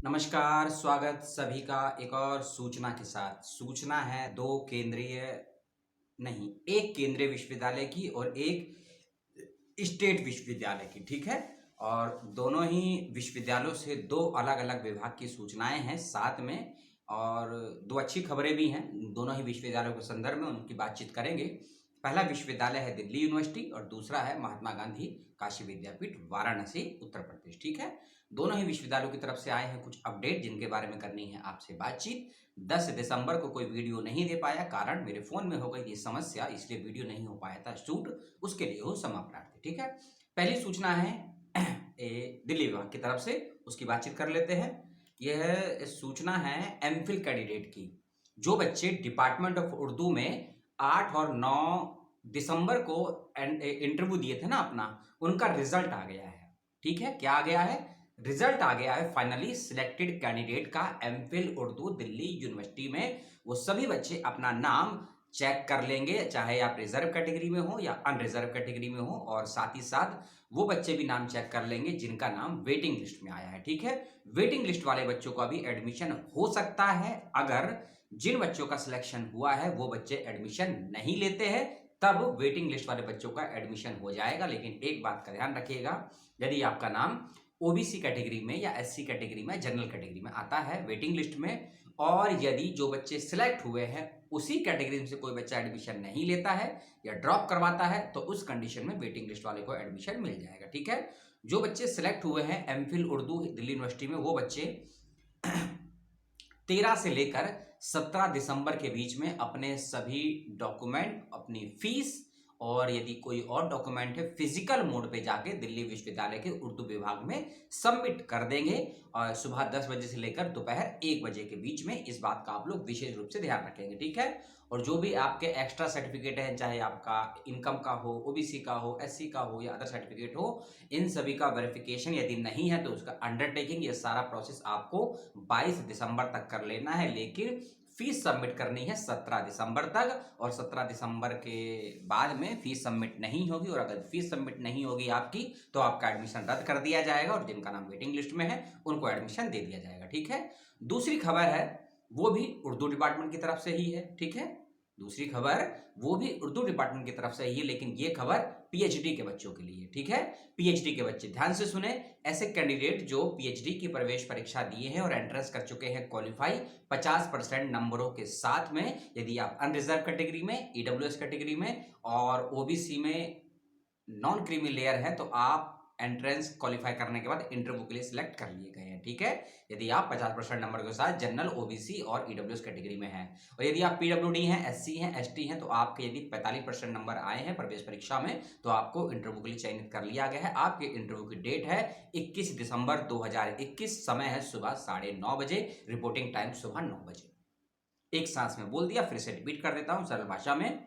नमस्कार, स्वागत सभी का एक और सूचना के साथ। सूचना है दो केंद्रीय नहीं, एक केंद्रीय विश्वविद्यालय की और एक स्टेट विश्वविद्यालय की, ठीक है? और दोनों ही विश्वविद्यालयों से दो अलग-अलग विभाग की सूचनाएँ हैं साथ में और दो अच्छी खबरें भी हैं। दोनों ही विश्वविद्यालयों के संदर्भ में उनकी बातचीत करेंगे। पहला विश्वविद्यालय है दिल्ली यूनिवर्सिटी और दूसरा है महात्मा गांधी काशी विद्यापीठ वाराणसी उत्तर प्रदेश, ठीक है? दोनों ही विश्वविद्यालयों की तरफ से आए हैं कुछ अपडेट जिनके बारे में करनी है आपसे बातचीत। 10 दिसंबर को कोई वीडियो नहीं दे पाया, कारण मेरे फ़ोन में हो गई थी समस्या, इसलिए वीडियो नहीं हो पाया था शूट, उसके लिए हो क्षमा प्रार्थी, ठीक है? पहली सूचना है दिल्ली विभाग की तरफ से, उसकी बातचीत कर लेते हैं। यह सूचना है एमफिल कैंडिडेट की। जो बच्चे डिपार्टमेंट ऑफ उर्दू में 8 और 9 दिसंबर को इंटरव्यू दिए थे ना अपना, उनका रिजल्ट आ गया है, ठीक है? क्या आ गया है? रिजल्ट आ गया है फाइनली सिलेक्टेड कैंडिडेट का एमफिल उर्दू दिल्ली यूनिवर्सिटी में। वो सभी बच्चे अपना नाम चेक कर लेंगे, चाहे आप रिजर्व कैटेगरी में हो या अनरिजर्व कैटेगरी में हो, और साथ ही साथ वो बच्चे भी नाम चेक कर लेंगे जिनका नाम वेटिंग लिस्ट में आया है, ठीक है? वेटिंग लिस्ट वाले बच्चों का भी एडमिशन हो सकता है। अगर जिन बच्चों का सिलेक्शन हुआ है वो बच्चे एडमिशन नहीं लेते हैं, तब वेटिंग लिस्ट वाले बच्चों का एडमिशन हो जाएगा। लेकिन एक बात का ध्यान रखिएगा, यदि आपका नाम ओबीसी कैटेगरी में या एससी कैटेगरी में, जनरल कैटेगरी में आता है वेटिंग लिस्ट में, और यदि जो बच्चे सिलेक्ट हुए हैं उसी कैटेगरी में से कोई बच्चा एडमिशन नहीं लेता है या ड्रॉप करवाता है, तो उस कंडीशन में वेटिंग लिस्ट वाले को एडमिशन मिल जाएगा, ठीक है? जो बच्चे सिलेक्ट हुए हैं एमफिल उर्दू दिल्ली यूनिवर्सिटी में, वो बच्चे 13 से लेकर 17 दिसंबर के बीच में अपने सभी डॉक्यूमेंट, अपनी फीस और यदि कोई और डॉक्यूमेंट है फिजिकल मोड पे जाके दिल्ली विश्वविद्यालय के उर्दू विभाग में सबमिट कर देंगे, और सुबह 10 बजे से लेकर दोपहर 1 बजे के बीच में। इस बात का आप लोग विशेष रूप से ध्यान रखेंगे, ठीक है? और जो भी आपके एक्स्ट्रा सर्टिफिकेट हैं, चाहे आपका इनकम का हो, ओबीसी का हो, एससी का हो या अदर सर्टिफिकेट हो, इन सभी का वेरिफिकेशन यदि नहीं है तो उसका अंडरटेकिंग, ये सारा प्रोसेस आपको 22 दिसंबर तक कर लेना है। लेकिन फीस सबमिट करनी है 17 दिसंबर तक, और 17 दिसंबर के बाद में फीस सबमिट नहीं होगी, और अगर फीस सबमिट नहीं होगी आपकी तो आपका एडमिशन रद्द कर दिया जाएगा, और जिनका नाम वेटिंग लिस्ट में है उनको एडमिशन दे दिया जाएगा, ठीक है? दूसरी खबर है वो भी उर्दू डिपार्टमेंट की तरफ से ही है, ठीक है? दूसरी खबर वो भी उर्दू डिपार्टमेंट की तरफ से ही है, लेकिन ये खबर पीएचडी के बच्चों के लिए, ठीक है? पीएचडी के बच्चे ध्यान से सुने। ऐसे कैंडिडेट जो पीएचडी की प्रवेश परीक्षा दिए हैं और एंट्रेंस कर चुके हैं क्वालिफाई 50% नंबरों के साथ में, यदि आप अनरिजर्व कैटेगरी में, ईडब्ल्यूएस कैटेगरी में और ओबीसी में नॉन क्रीमी लेयर है, तो आप एंट्रेंस क्वालिफाई करने के बाद इंटरव्यू के लिए सिलेक्ट कर लिए गए हैं, ठीक है? यदि आप 50% नंबर के साथ जनरल, ओबीसी और ईडब्ल्यूएस कैटेगरी में हैं, और यदि आप पीडब्ल्यूडी हैं, एससी हैं, एसटी हैं, तो आपके यदि 45% नंबर आए हैं प्रवेश परीक्षा में, तो आपको इंटरव्यू के लिए चयनित कर लिया गया है। आपके इंटरव्यू की डेट है 21 दिसंबर 2021, समय है सुबह 9:30 बजे, रिपोर्टिंग टाइम सुबह 9 बजे। एक सांस में बोल दिया, फिर से रिपीट कर देता हूं सरल भाषा में।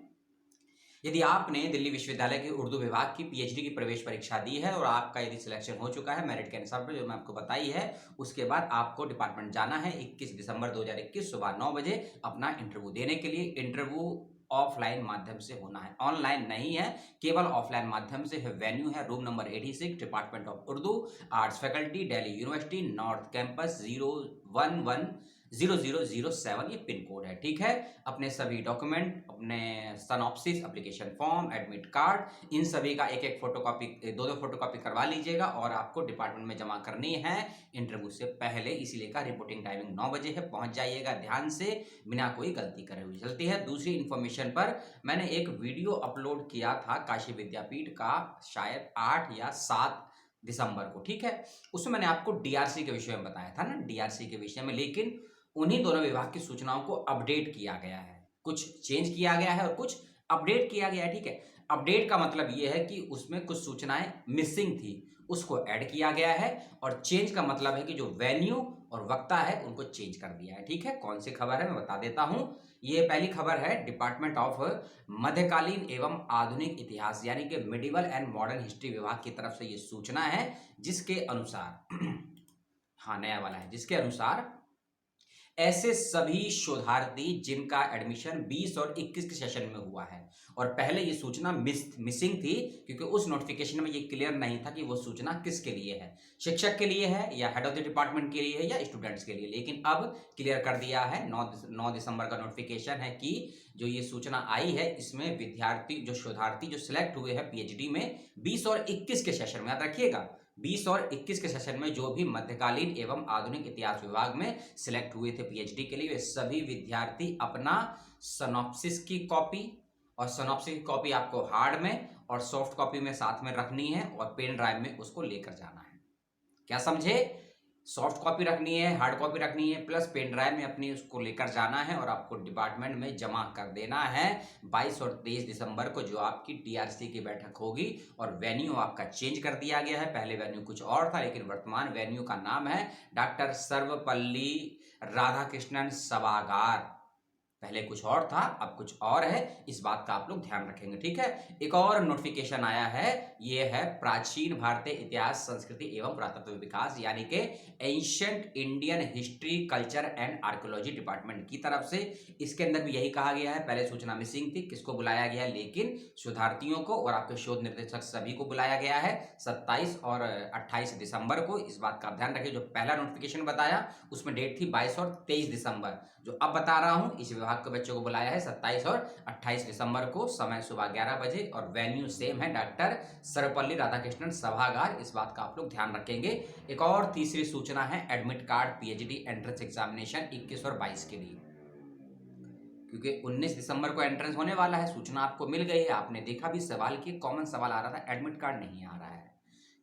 यदि आपने दिल्ली विश्वविद्यालय के उर्दू विभाग की पीएचडी की प्रवेश परीक्षा दी है और आपका यदि सिलेक्शन हो चुका है मेरिट के अनुसार पर, जो मैं आपको बताई है, उसके बाद आपको डिपार्टमेंट जाना है 21 दिसंबर 2021 सुबह 9 बजे अपना इंटरव्यू देने के लिए। इंटरव्यू ऑफलाइन माध्यम से होना है, ऑनलाइन नहीं है, केवल ऑफलाइन माध्यम से है। वेन्यू है room number 86, department of Urdu, arts faculty, Delhi university, north campus, 0110007, ये पिन कोड है, ठीक है? अपने सभी डॉक्यूमेंट, अपने synopsis, application form, admit card, इन सभी का एक एक फोटोकॉपी, दो फोटोकॉपी करवा लीजिएगा और आपको डिपार्टमेंट में जमा करनी है इंटरव्यू से पहले। इसीलिए का रिपोर्टिंग टाइमिंग 9 बजे है, पहुंच जाइएगा ध्यान से, बिना कोई गलती करे हुए। चलती है दूसरी इंफॉर्मेशन पर। मैंने एक वीडियो अपलोड किया था काशी विद्यापीठ का, शायद 8 या 7 दिसंबर को, ठीक है? उसमें मैंने आपको डीआरसी के विषय में बताया था ना, डीआरसी के विषय में, लेकिन उन्हीं दोनों विभाग की सूचनाओं को अपडेट किया गया है, कुछ चेंज किया गया है और कुछ अपडेट किया गया है, ठीक है? अपडेट का मतलब यह है कि उसमें कुछ सूचनाएं मिसिंग थी, उसको ऐड किया गया है, और चेंज का मतलब है कि जो वेन्यू और वक्ता है उनको चेंज कर दिया है, ठीक है? कौन सी खबर है मैं बता देता हूं। ये पहली खबर है डिपार्टमेंट ऑफ मध्यकालीन एवं आधुनिक इतिहास, यानी कि मिडिवल एंड मॉडर्न हिस्ट्री विभाग की तरफ से ये सूचना है, जिसके अनुसार हाँ, नया वाला है, जिसके अनुसार ऐसे सभी शोधार्थी जिनका एडमिशन 20 और 21 के सेशन में हुआ है। और पहले ये सूचना मिसिंग थी, क्योंकि उस नोटिफिकेशन में ये क्लियर नहीं था कि वो सूचना किसके लिए है, शिक्षक के लिए है या हेड ऑफ द डिपार्टमेंट के लिए है या स्टूडेंट्स के लिए। लेकिन अब क्लियर कर दिया है, 9 दिसंबर का नोटिफिकेशन है कि जो ये सूचना आई है इसमें विद्यार्थी जो शोधार्थी जो सिलेक्ट हुए हैं पीएचडी में 20 और 21 के सेशन में, याद रखिएगा 20 और 21 के सेशन में जो भी मध्यकालीन एवं आधुनिक इतिहास विभाग में सिलेक्ट हुए थे पीएचडी के लिए, वे सभी विद्यार्थी अपना सिनॉप्सिस की कॉपी, और सिनॉप्सिस की कॉपी आपको हार्ड में और सॉफ्ट कॉपी में साथ में रखनी है और पेन ड्राइव में उसको लेकर जाना है। क्या समझे? सॉफ्ट कॉपी रखनी है, हार्ड कॉपी रखनी है, प्लस पेन ड्राइव में अपनी उसको लेकर जाना है और आपको डिपार्टमेंट में जमा कर देना है 22 और 23 दिसंबर को, जो आपकी टीआरसी की बैठक होगी। और वेन्यू आपका चेंज कर दिया गया है, पहले वेन्यू कुछ और था, लेकिन वर्तमान वेन्यू का नाम है डॉक्टर सर्वपल्ली राधाकृष्णन सभागार। पहले कुछ और था, अब कुछ और है, इस बात का आप लोग ध्यान रखेंगे, ठीक है। एक और नोटिफिकेशन आया है, ये है प्राचीन भारतीय इतिहास संस्कृति एवं पुरातत्व विकास, यानी कि ancient Indian history culture and archaeology department की तरफ से। इसके अंदर भी यही कहा गया है, पहले सूचना मिसिंग थी, किसको बुलाया गया है, लेकिन शोधार्थियों को और आपके शोध निर्देशक सभी को बुलाया गया है 27 और 28 दिसंबर को। इस बात का ध्यान रखिए, जो पहला नोटिफिकेशन बताया उसमें डेट थी 22 और 23 दिसंबर, जो अब बता रहा हूं इस विभाग के बच्चों को बुलाया है 27 और 28 दिसंबर को, समय सुबह 11 बजे, और वेन्यू सेम है डॉक्टर सर्वपल्ली राधाकृष्णन सभागार। इस बात का आप लोग ध्यान रखेंगे। एक और तीसरी सूचना है admit card PhD entrance examination 21 और 22 के लिए, क्योंकि 19 दिसंबर को एंट्रेंस होने वाला है। सूचना आपको मिल गई है, आपने देखा भी, सवाल की कॉमन सवाल आ रहा था, एडमिट कार्ड नहीं आ रहा है।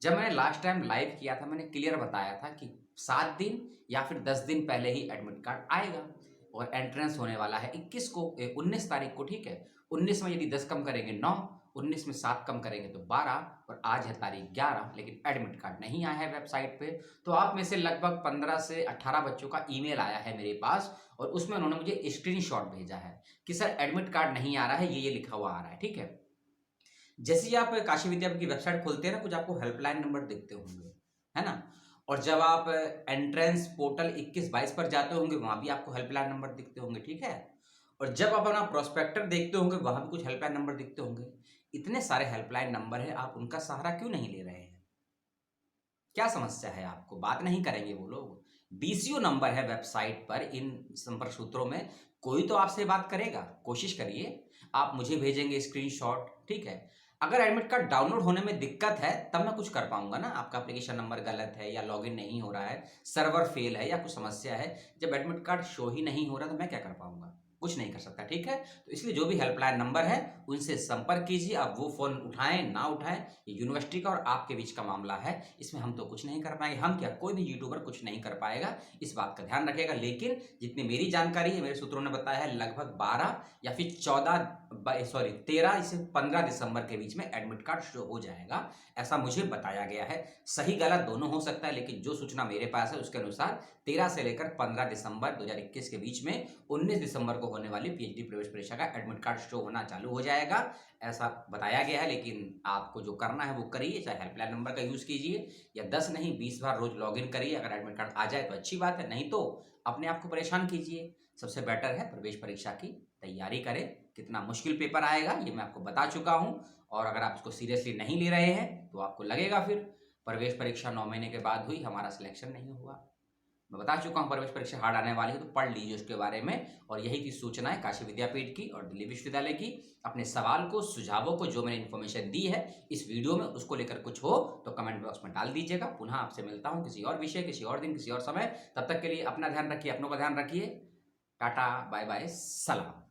जब मैंने लास्ट टाइम लाइव किया था, मैंने क्लियर बताया था कि 7 दिन या फिर 10 दिन पहले ही एडमिट कार्ड आएगा, और एंट्रेंस होने वाला है 21 को, 19 तारीख को, ठीक है। 19 में यदि 10 कम करेंगे 9, 19 में 7 कम करेंगे तो 12, और आज है तारीख 11, लेकिन एडमिट कार्ड नहीं आया है वेबसाइट पे। तो आप में से लगभग 15 से 18 बच्चों का ईमेल आया है मेरे पास, और उसमें उन्होंने मुझे स्क्रीनशॉट भेजा है कि सर एडमिट कार्ड नहीं आ रहा है, ये लिखा हुआ आ रहा है, ठीक है। जैसे ही आप काशी विद्यापीठ की वेबसाइट खोलते हैं ना, कुछ आपको हेल्पलाइन नंबर दिखते होंगे, है ना। और जब आप एंट्रेंस पोर्टल 21-22 पर जाते होंगे, वहां भी आपको हेल्पलाइन नंबर दिखते होंगे, ठीक है। और जब आप अपना प्रोस्पेक्टर देखते होंगे, वहां भी कुछ हेल्पलाइन नंबर दिखते होंगे। इतने सारे हेल्पलाइन नंबर है, आप उनका सहारा क्यों नहीं ले रहे हैं? क्या समस्या है आपको? बात नहीं करेंगे वो लोग? बीसीओ नंबर है वेबसाइट पर, इन संपर्क सूत्रों में कोई तो आपसे बात करेगा, कोशिश करिए। आप मुझे भेजेंगे स्क्रीनशॉट, ठीक है। अगर एडमिट कार्ड डाउनलोड होने में दिक्कत है तब मैं कुछ कर पाऊंगा ना, आपका एप्लीकेशन नंबर गलत है या लॉगिन नहीं हो रहा है, सर्वर फेल है या कुछ समस्या है, जब एडमिट कार्ड शो ही नहीं हो रहा तो मैं क्या कर पाऊंगा? कुछ नहीं कर सकता, ठीक है। तो इसलिए जो भी हेल्पलाइन नंबर है उनसे संपर्क कीजिए। अब वो फोन उठाएं ना उठाएं, ये यूनिवर्सिटी का और आपके बीच का मामला है, इसमें हम तो कुछ नहीं कर पाएंगे। हम क्या, कोई भी यूट्यूबर कुछ नहीं कर पाएगा, इस बात का ध्यान रखिएगा। लेकिन जितनी मेरी जानकारी है, मेरे सूत्रों ने बताया है, लगभग 12 या फिर 13 से 15 दिसंबर के बीच में एडमिट कार्ड शो हो जाएगा, ऐसा मुझे बताया गया है। सही गलत दोनों हो सकता है, लेकिन जो सूचना मेरे पास है उसके अनुसार 13 से लेकर 15 दिसंबर 2021 के बीच में 19 दिसंबर को होने वाली पीएचडी प्रवेश परीक्षा का एडमिट कार्ड शो होना चालू हो जाएगा, ऐसा बताया गया है। लेकिन आपको जो करना है वो करिए, चाहे हेल्पलाइन नंबर का यूज कीजिए या 10 नहीं 20 बार रोज लॉगिन करिए। अगर एडमिट कार्ड आ जाए तो अच्छी बात है, नहीं तो अपने आप को परेशान कीजिए। सबसे बेटर है प्रवेश परीक्षा की तैयारी करें। कितना मुश्किल पेपर आएगा ये मैं आपको बता चुका हूं, और अगर आप इसको सीरियसली नहीं ले रहे हैं तो आपको लगेगा फिर प्रवेश परीक्षा 9 महीने के बाद हुई, हमारा सिलेक्शन नहीं हुआ। मैं बता चुका हूँ प्रवेश परीक्षा हार्ड आने वाली है, तो पढ़ लीजिए उसके बारे में। और यही थी सूचनाएं काशी विद्यापीठ की और दिल्ली विश्वविद्यालय की। अपने सवाल को, सुझावों को, जो मैंने इन्फॉर्मेशन दी है इस वीडियो में, उसको लेकर कुछ हो तो कमेंट बॉक्स में डाल दीजिएगा। पुनः आपसे मिलता हूँ किसी और विषय, किसी और दिन, किसी और समय। तब तक के लिए अपना ध्यान रखिए, अपनों का ध्यान रखिए। टाटा, बाय बाय, सलाम।